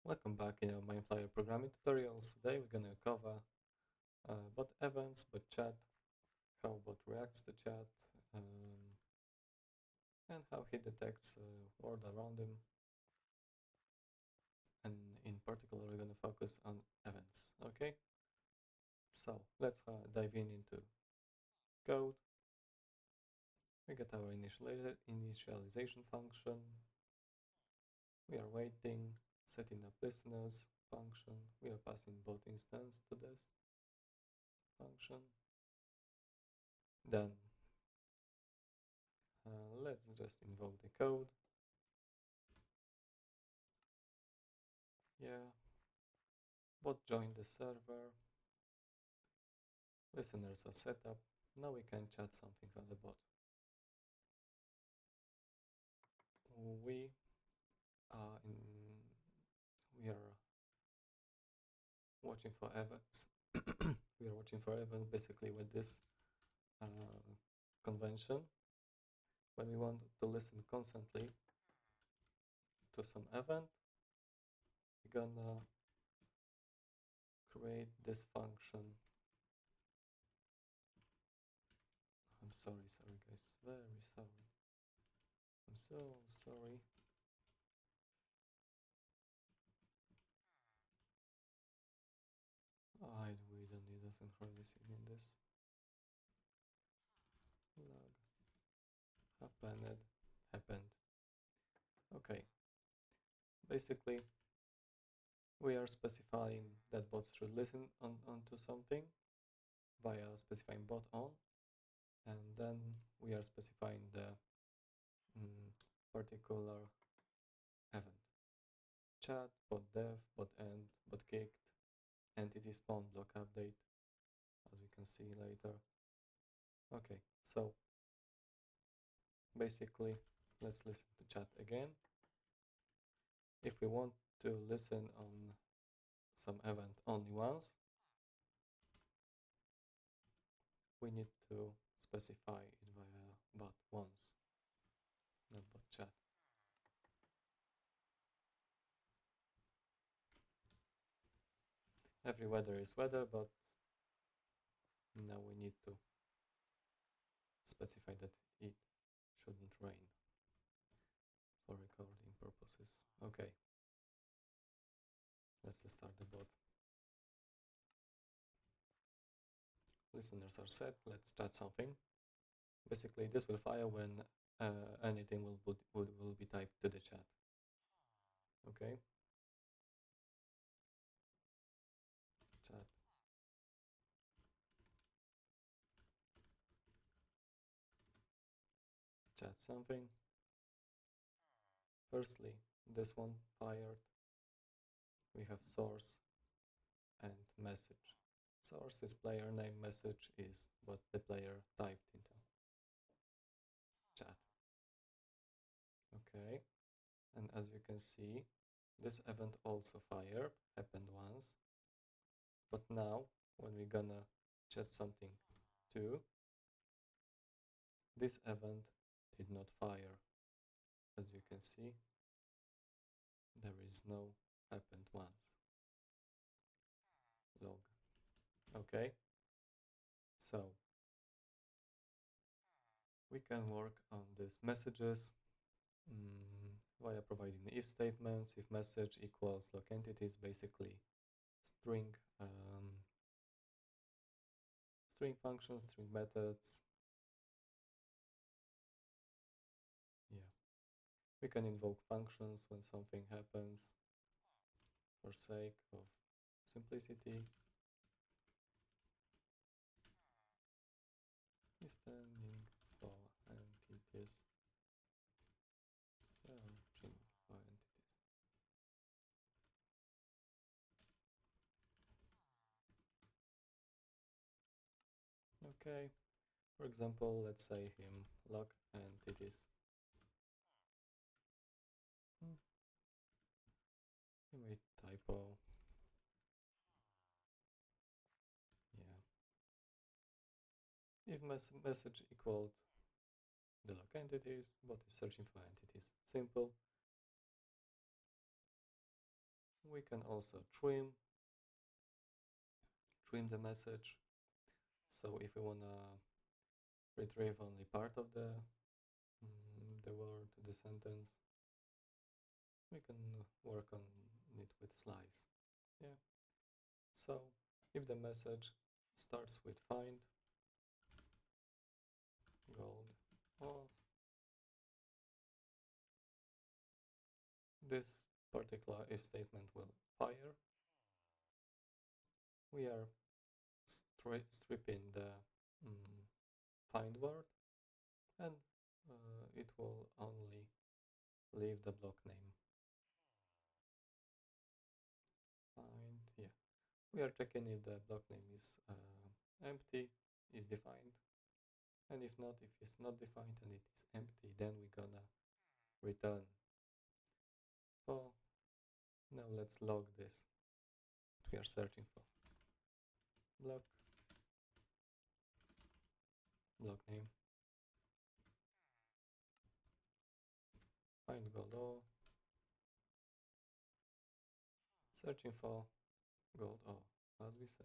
Welcome back in our Mineflayer programming tutorials. Today we're going to cover bot events, bot chat, how bot reacts to chat, and how he detects world around him. And in particular, we're going to focus on events. Okay, so let's dive into code. We get our initialization function. We are waiting, setting up listeners function. We are passing bot instance to this function. Then let's just invoke the code. Yeah, bot joined the server. Listeners are set up. Now we can chat something from the bot. We are we are watching for events. We are watching for events basically with this convention. When we want to listen constantly to some event, we're gonna create this function. I'm sorry guys, very sorry. I'm so sorry. We don't need a synchronicity in this. Log happened. Okay. Basically, we are specifying that bots should listen onto something via specifying bot on, and then we are specifying the particular event. Chat, bot dev, bot end, bot kicked, entity spawn, block update, as we can see later. Okay, so basically, let's listen to chat again. If we want to listen on some event only once, we need to specify it via bot once, not bot chat. Every weather is weather, but now we need to specify that it shouldn't rain for recording purposes. Okay, let's start the bot. Listeners are set. Let's chat something. Basically, this will fire when anything will be typed to the chat. Okay. Chat. Chat something. Firstly, this one fired. We have source and message. Source is player name, message is what the player typed into chat. Okay, and as you can see, this event also fired, happened once, but now when we're gonna chat something to, this event did not fire. As you can see, there is no happened once log. Okay, so we can work on these messages via providing if statements. If message equals log entities, basically string string functions, string methods. Yeah, we can invoke functions when something happens for sake of simplicity. Standing for entities, searching for entities. Okay, for example, let's say him log entities. Wait, typo. Yeah. If message equaled the log entities, bot is searching for entities. Simple. We can also trim the message. So if we wanna retrieve only part of the word, the sentence, we can work on it with slice. Yeah. So if the message starts with find gold, or this particular if statement will fire, we are stripping the find word, and it will only leave the block name. Find, yeah. We are checking if the block name is empty, is defined, and if not, if it's not defined and it is empty, then we're gonna return. Oh, now let's log this. What we are searching for. Block name, find gold O, searching for gold O, as we say.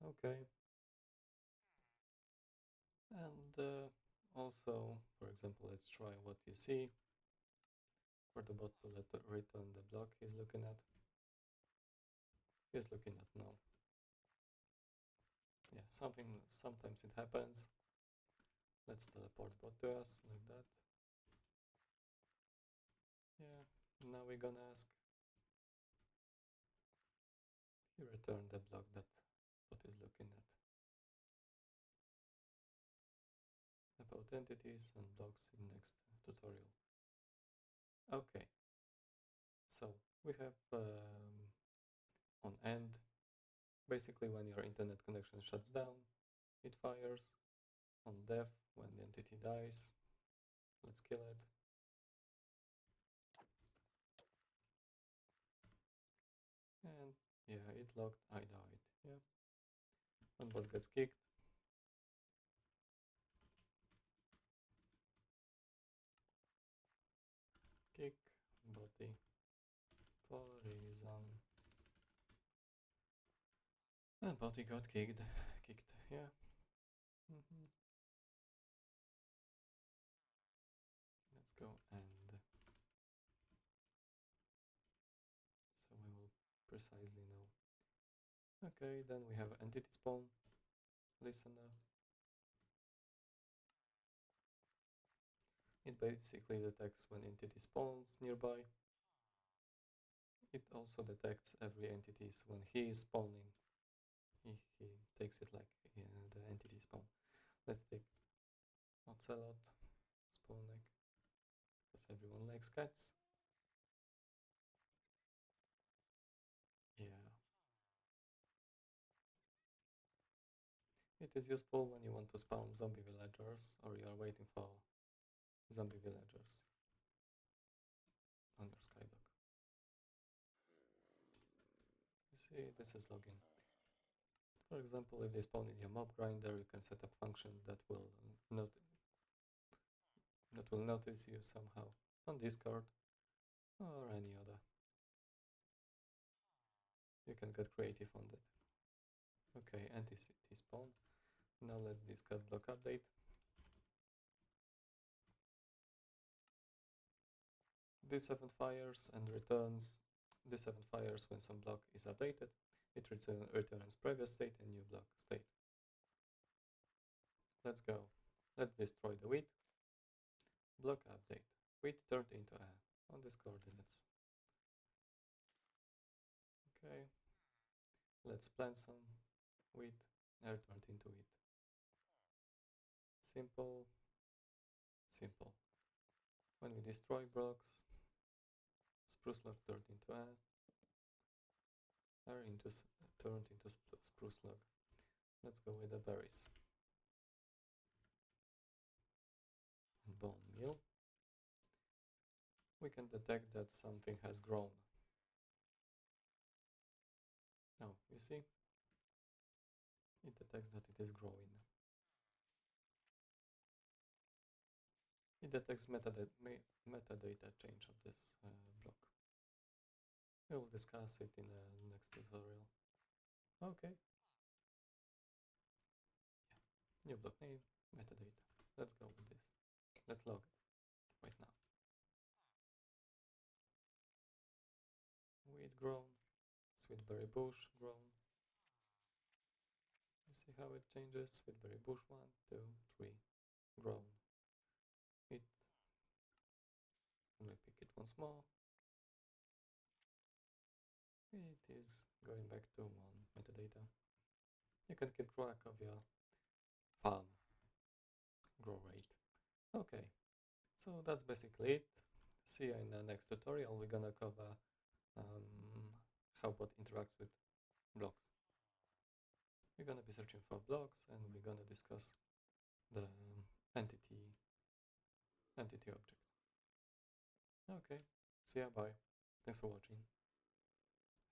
Okay. And also, for example, let's try what you see for the bot to return the block he's looking at. He's looking at no. Yeah, sometimes it happens. Let's teleport bot to us like that. Yeah, now we're gonna ask. He returned the block that bot is looking at. About entities and blocks in next tutorial. Okay, so we have on end, basically when your internet connection shuts down, it fires. On def, when the entity dies, let's kill it. And yeah, it logged, I died, yeah. And bot gets kicked. Kick, body, for reason. And body got kicked, yeah. Let's go and so we will precisely know. Okay, then we have entity spawn, listener. It basically detects when entity spawns nearby. It also detects every entities when he is spawning. He takes it like the entity spawn. Let's take Ocelot, spawn egg, because everyone likes cats. Yeah. It is useful when you want to spawn zombie villagers or you are waiting for zombie villagers on your skyblock. You see, this is login. For example, if they spawn in your mob grinder, you can set up function that will notice you somehow on Discord or any other. You can get creative on that. Okay, entity spawned. Now let's discuss block update. D7 fires and returns D7 fires when some block is updated. It returns previous state and new block state. Let's go. Let's destroy the wheat. Block update. Wheat turned into A on these coordinates. Okay. Let's plant some wheat. Air turned into wheat. Simple. Simple. When we destroy blocks, spruce log turned into A. Air turned into spruce log. Let's go with the berries. And bone meal. We can detect that something has grown. Now, you see? It detects that it is growing. It detects metadata change of this block. We will discuss it in the next tutorial. Okay. Yeah. New block name, metadata. Let's go with this. Let's log it right now. Wheat grown, sweetberry bush grown. You see how it changes? Sweetberry bush 1, 2, 3, grown. It, let me pick it once more. It is going back to 1 metadata. You can keep track of your farm grow rate. Okay, so that's basically it. See you in the next tutorial. We're gonna cover how bot interacts with blocks. We're gonna be searching for blocks and we're gonna discuss the entity object. Okay, see ya, bye. Thanks for watching.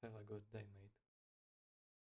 Have a good day, mate.